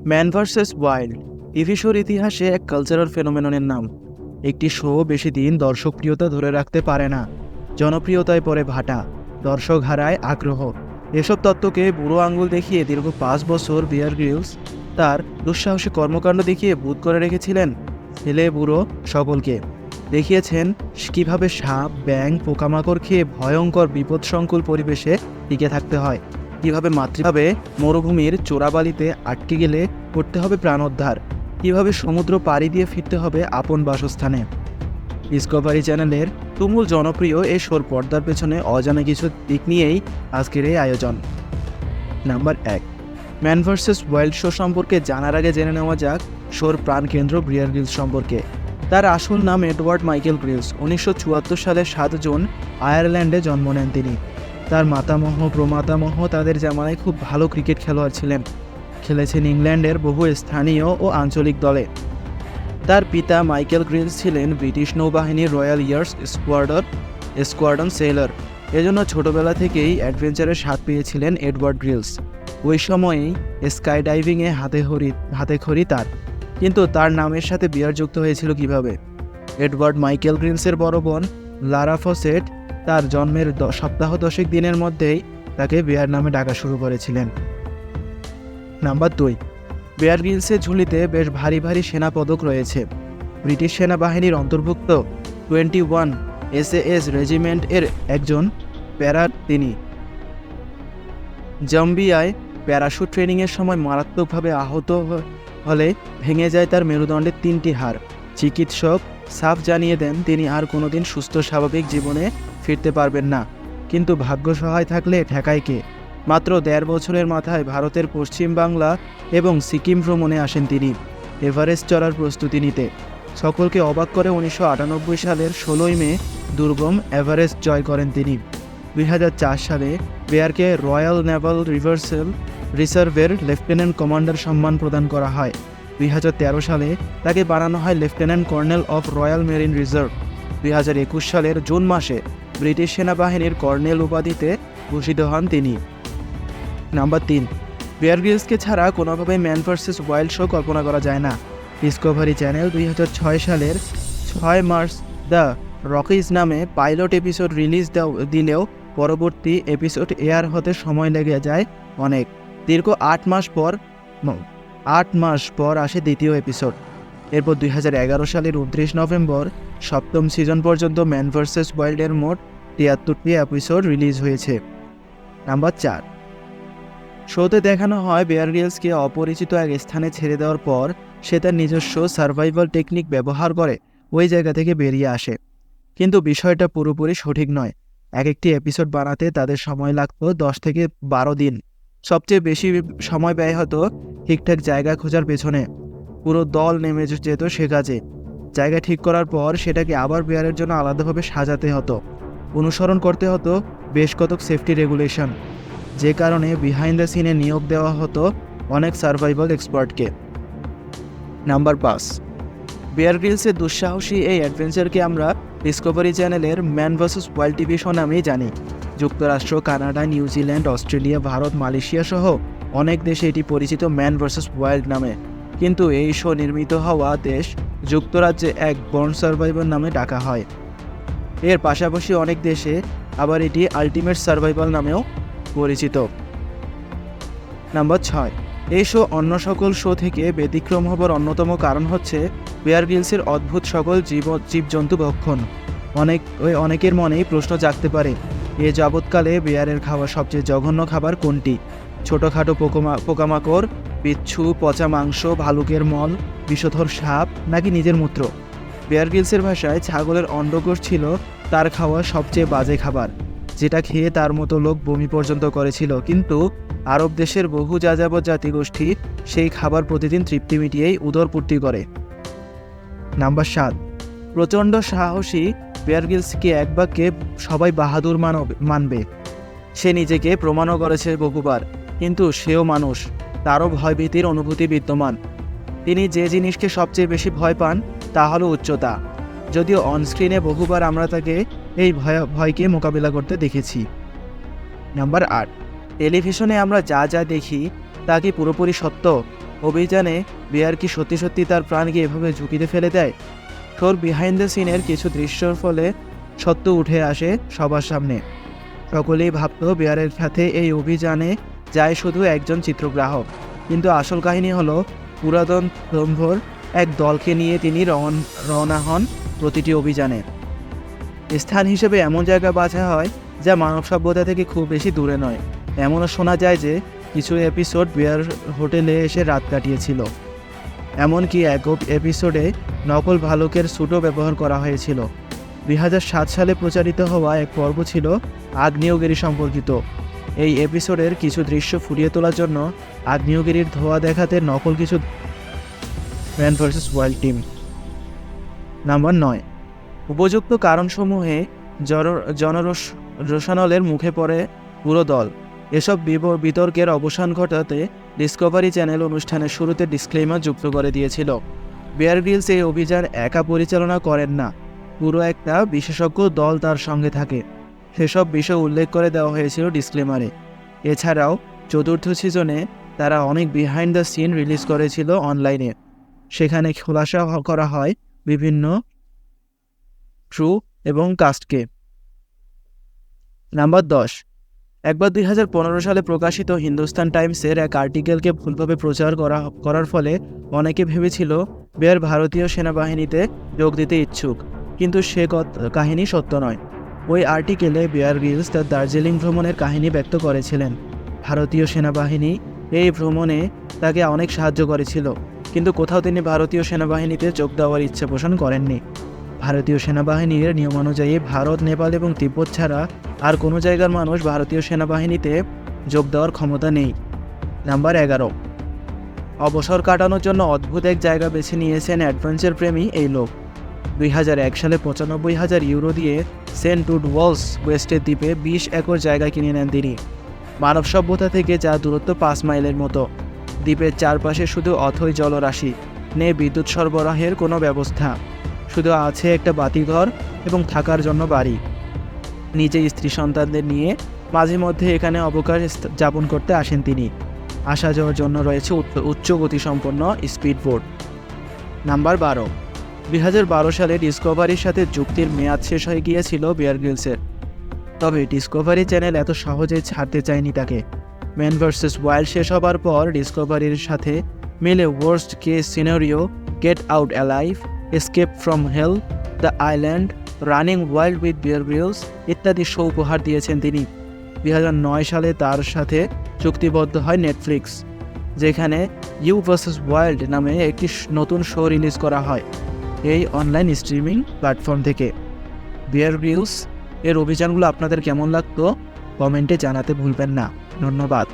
Man versus wild TV শোর ইতিহাসে এক কালচারাল ফেনোমেননের নাম। একটি শো বেশি দিন দর্শকপ্রিয়তা ধরে রাখতে পারে না, জনপ্রিয়তায় পড়ে ভাটা, দর্শক হারায় আগ্রহ। এসব তত্ত্বকে বুড়ো আঙুল দেখিয়ে দীর্ঘ 5 বছর বিয়ার গ্রিলস তার দুঃসাহসী কর্মকাণ্ড দেখিয়ে বুঁদ করে রেখেছিলেন ছেলে বুড়ো সকলকে। দেখিয়েছেন কীভাবে সাপ, ব্যাঙ, পোকামাকড় খেয়ে ভয়ঙ্কর বিপদসংকুল পরিবেশে টিকে থাকতে হয়, কীভাবে মাতৃভাবে মরুভূমির চোরাবালিতে আটকে গেলে করতে হবে প্রাণোদ্ধার, কীভাবে সমুদ্র পাড়ি দিয়ে ফিরতে হবে আপন বাসস্থানে। ডিসকভারি চ্যানেলের তুমুল জনপ্রিয় এই শোর পর্দার পেছনে অজানা কিছু দিক নিয়েই আজকের এই আয়োজন। Number 1, man versus wild show সম্পর্কে জানার আগে জেনে নেওয়া যাক শোর প্রাণকেন্দ্র বিয়ার গ্রিলস সম্পর্কে। তার আসল নাম এডওয়ার্ড মাইকেল গ্রিলস। 1974 সালের 7 জুন আয়ারল্যান্ডে জন্ম নেন তিনি। তার মাতামহ প্রমাতামহ তাদের জামানায় খুব ভালো ক্রিকেট খেলোয়াড় ছিলেন। খেলেছেন ইংল্যান্ডের বহু স্থানীয় ও আঞ্চলিক দলে। তার পিতা মাইকেল গ্রিলস ছিলেন ব্রিটিশ নৌবাহিনীর রয়্যাল এয়ার স্কোয়াড্রন সেলার। এজন্য ছোটবেলা থেকেই অ্যাডভেঞ্চারের স্বাদ পেয়েছিলেন এডওয়ার্ড গ্রিলস। ওই সময়েই স্কাই ডাইভিংয়ে হাতেখড়ি তার। কিন্তু তার নামের সাথে বিয়ার যুক্ত হয়েছিল কিভাবে? এডওয়ার্ড মাইকেল গ্রিলসের বড় বোন লারা ফসেট তার জন্মের সপ্তাহ 10 দিনের মধ্যেই তাকে বিয়ার নামে ডাকা শুরু করেছিলেন। নাম্বার 2, বিয়ার গ্রিলসের ঝুলিতে বেশ ভারী ভারী সেনা পদক রয়েছে। ব্রিটিশ সেনাবাহিনীর অন্তর্ভুক্ত 21 SAS রেজিমেন্ট এর একজন প্যারা তিনি। জাম্বিয়ায় প্যারাশুট ট্রেনিংয়ের সময় মারাত্মকভাবে আহত হলে ভেঙে যায় তার মেরুদণ্ডের 3টি হাড়। চিকিৎসক সাফ জানিয়ে দেন তিনি আর কোনোদিন সুস্থ স্বাভাবিক জীবনে ফিরতে পারবেন না। কিন্তু ভাগ্য সহায় থাকলে ঠেকায় কে? মাত্র 1.5 বছরের মাথায় ভারতের পশ্চিম বাংলা এবং সিকিম ভ্রমণে আসেন তিনি, এভারেস্ট চড়ার প্রস্তুতি নিতে। সকলকে অবাক করে 1998 সালের 16 মে দুর্গম এভারেস্ট জয় করেন তিনি। 2004 সালে বেয়ারকে রয়্যাল নেভাল রিজার্ভের লেফটেন্যান্ট কমান্ডার সম্মান প্রদান করা হয়। 2013 সালে তাকে বানানো হয় lieutenant colonel of royal marine reserve. 2021 সালের জুন মাসে ব্রিটিশ সেনাবাহিনীর কর্নেল উপাধিতে ভূষিত হন তিনি। নাম্বার 3, বিয়ার গ্রিলসকে ছাড়া কোনোভাবেই ম্যান ভার্সেস ওয়াইল্ড শো কল্পনা করা যায় না। ডিসকভারি চ্যানেল 2006 সালের 6 মার্চ দ্য রকিজ নামে পাইলট এপিসোড রিলিজ দিলেও পরবর্তী এপিসোড এয়ার হতে সময় লেগে যায় অনেক। দীর্ঘ 8 মাস পর আসে দ্বিতীয় এপিসোড। এরপর 2011 সালের 29 নভেম্বর 7ম সিজন পর্যন্ত ম্যান ভার্সেস ওয়াইল্ডের মোট 73টি এপিসোড রিলিজ হয়েছে। নাম্বার 4, শোতে দেখানো হয় বিয়ার গ্রিলসকে অপরিচিত এক স্থানে ছেড়ে দেওয়ার পর সে তার নিজস্ব সার্ভাইভাল টেকনিক ব্যবহার করে ওই জায়গা থেকে বেরিয়ে আসে। কিন্তু বিষয়টা পুরোপুরি সঠিক নয়। একটি এপিসোড বানাতে তাদের সময় লাগত 10 থেকে 12 দিন। সবচেয়ে বেশি সময় ব্যয় হতো ঠিকঠাক জায়গা খোঁজার পেছনে। পুরো দল নেমে যেত সে কাজে। জায়গা ঠিক করার পর সেটাকে আবার বিয়ারের জন্য আলাদাভাবে সাজাতে হতো। অনুসরণ করতে হতো বেশ কতক সেফটি রেগুলেশন, যে কারণে বিহাইন্ড দ্য সিনে নিয়োগ দেওয়া হতো অনেক সার্ভাইভাল এক্সপার্টকে। নাম্বার 5, বিয়ার গ্রিলসের দুঃসাহসী এই অ্যাডভেঞ্চারকে আমরা ডিসকভারি চ্যানেলের man versus wild TV show নামেই জানি। যুক্তরাষ্ট্র, Canada, New Zealand, Australia, Bharat, Malaysia সহ অনেক দেশে এটি পরিচিত ম্যান ভার্সেস ওয়াইল্ড নামে। কিন্তু এই শো নির্মিত হওয়া দেশ যুক্তরাজ্যে এক বর্ন সার্ভাইভার নামে ডাকা হয়। এর পাশাপাশি অনেক দেশে আবার এটি আলটিমেট সার্ভাইভাল নামেও পরিচিত। নাম্বার 6, এই শো অন্য সকল শো থেকে ব্যতিক্রম হবার অন্যতম কারণ হচ্ছে বিয়ার গ্রিলসের অদ্ভুত সকল জীবজন্তু ভক্ষণ। অনেকের মনেই প্রশ্ন জাগতে পারে, এ যাবৎকালে বিয়ারের খাওয়া সবচেয়ে জঘন্য খাবার কোনটি? ছোটোখাটো পোকামাকড়, বিচ্ছু, পচা মাংস, ভালুকের মল, বিষধর সাপ, নাকি নিজের মূত্র? বিয়ার গ্রিলসের ভাষায় ছাগলের অন্ডকোষ ছিল তার খাওয়া সবচেয়ে বাজে খাবার, যেটা খেয়ে তার মতো লোক বমি পর্যন্ত করেছিল। কিন্তু আরব দেশের বহু যাযাবর জাতিগোষ্ঠী সেই খাবার প্রতিদিন তৃপ্তি মিটিয়েই উদরপূর্তি করে। নাম্বার 7, প্রচণ্ড সাহসী বিয়ার গ্রিলসকে এক বাক্যে সবাই বাহাদুর মানবে। সে নিজেকে প্রমাণও করেছে বহুবার, কিন্তু সেও মানুষ, তারও ভয়ভীতির অনুভূতি বিদ্যমান। তিনি যে জিনিসকে সবচেয়ে বেশি ভয় পান তা হলো উচ্চতা। যদিও অনস্ক্রিনে বহুবার আমরা তাকে এই ভয়কে মোকাবিলা করতে দেখেছি। নাম্বার 8, টেলিভিশনে আমরা যা যা দেখি তা কি পুরোপুরি সত্য? অভিযানে বিয়ার কি সত্যি সত্যি তার প্রাণকে এভাবে ঝুঁকিতে ফেলে দেয়? শোর বিহাইন্ড দ্য সিনের কিছু দৃশ্যর ফলে সত্য উঠে আসে সবার সামনে। সকলেই ভাবত বিয়ারের সাথে এই অভিযানে যায় শুধু একজন চিত্রগ্রাহক, কিন্তু আসল কাহিনী হলো পুরাতন স্তম্ভর এক দলকে নিয়ে তিনি রওনা হন প্রতিটি অভিযানে। স্থান হিসেবে এমন জায়গা বাছা হয় যা মানব সভ্যতা থেকে খুব বেশি দূরে নয়। এমনও শোনা যায় যে কিছু এপিসোড বিয়ার হোটেলে এসে রাত কাটিয়েছিল। এমনকি এক এপিসোডে নকল ভালুকের স্যুটও ব্যবহার করা হয়েছিল। 2007 সালে প্রচারিত হওয়া এক পর্ব ছিল আগ্নেয়গিরি সম্পর্কিত। এই এপিসোডের কিছু দৃশ্য ফুটিয়ে তোলার জন্য আগ্নেয়গিরির ধোঁয়া দেখাতে নকল কিছু man versus wild team. Number 9, উপযুক্ত কারণসমূহে রোশানলের মুখে পড়ে পুরো দল। এসব বিতর্কের অবসান ঘটাতে ডিসকভারি চ্যানেল অনুষ্ঠানের শুরুতে ডিসক্লেইমার যুক্ত করে দিয়েছিল। বেয়ার গ্রিলস এই অভিযান একা পরিচালনা করেন না, পুরো একটা বিশেষজ্ঞ দল তার সঙ্গে থাকে। সেসব বিষয় উল্লেখ করে দেওয়া হয়েছিল ডিসক্লেমারে। এছাড়াও চতুর্থ সিজনে তারা অনেক বিহাইন্ড দ্য সিন রিলিজ করেছিল অনলাইনে। সেখানে খোলাসা করা হয় বিভিন্ন ক্রু এবং কাস্টকে। নাম্বার 10, একবার 2015 সালে প্রকাশিত হিন্দুস্তান টাইমসের এক আর্টিকেলকে ভুলভাবে প্রচার করার ফলে অনেকে ভেবেছিল বেয়ার ভারতীয় সেনাবাহিনীতে যোগ দিতে ইচ্ছুক, কিন্তু সে কাহিনী সত্য নয়। ওই আর্টিকেলে বেয়ার গ্রিলস তার দার্জিলিং ভ্রমণের কাহিনী ব্যক্ত করেছিলেন। ভারতীয় সেনাবাহিনী এই ভ্রমণে তাকে অনেক সাহায্য করেছিল, কিন্তু কোথাও তিনি ভারতীয় সেনাবাহিনীতে যোগ দেওয়ার ইচ্ছে পোষণ করেননি। ভারতীয় সেনাবাহিনীর নিয়মানুযায়ী ভারত, নেপাল এবং তিব্বত ছাড়া আর কোনো জায়গার মানুষ ভারতীয় সেনাবাহিনীতে যোগ দেওয়ার ক্ষমতা নেই। নাম্বার 11, অবসর কাটানোর জন্য অদ্ভুত এক জায়গা বেছে নিয়েছেন অ্যাডভেঞ্চার প্রেমী এই লোক। 2001 সালে 95,000 ইউরো দিয়ে সেন্ট ওয়ালস ওয়েস্টের দ্বীপে 20 একর জায়গা কিনে নেন তিনি। মানব সভ্যতা থেকে যা দূরত্ব 5 মাইলের মতো। দ্বীপের চারপাশে শুধু অথই জলরাশি, নেই বিদ্যুৎ সরবরাহের কোনো ব্যবস্থা, শুধু আছে একটা বাতিঘর এবং থাকার জন্য বাড়ি। নিজে স্ত্রী সন্তানদের নিয়ে মাঝে মধ্যে এখানে অবকাশ যাপন করতে আসেন তিনি। আসা যাওয়ার জন্য রয়েছে উচ্চ গতিসম্পন্ন স্পিডবোট। নাম্বার 12, 2012 সালে ডিসকভারির সাথে চুক্তির মেয়াদ শেষ হয়ে গিয়েছিল বেয়ার গ্রিলসের। তবে ডিসকভারি চ্যানেল এত সহজে ছাড়তে চায়নি তাকে। ম্যান ভার্সেস ওয়াইল্ড শেষ হবার পর ডিসকভারির সাথে মিলে worst case scenario, get out alive, escape from hell, the island, running wild with bear grylls ইত্যাদি শো উপহার দিয়েছেন তিনি। 2009 সালে তার সাথে চুক্তিবদ্ধ হয় নেটফ্লিক্স, যেখানে ইউ ভার্সেস ওয়াইল্ড নামে একটি নতুন শো রিলিজ করা হয় এই অনলাইন স্ট্রিমিং প্ল্যাটফর্ম থেকে। বেয়ার গ্রিলস এর অভিযানগুলো আপনাদের কেমন লাগতো কমেন্টে জানাতে ভুলবেন না। ধন্যবাদ।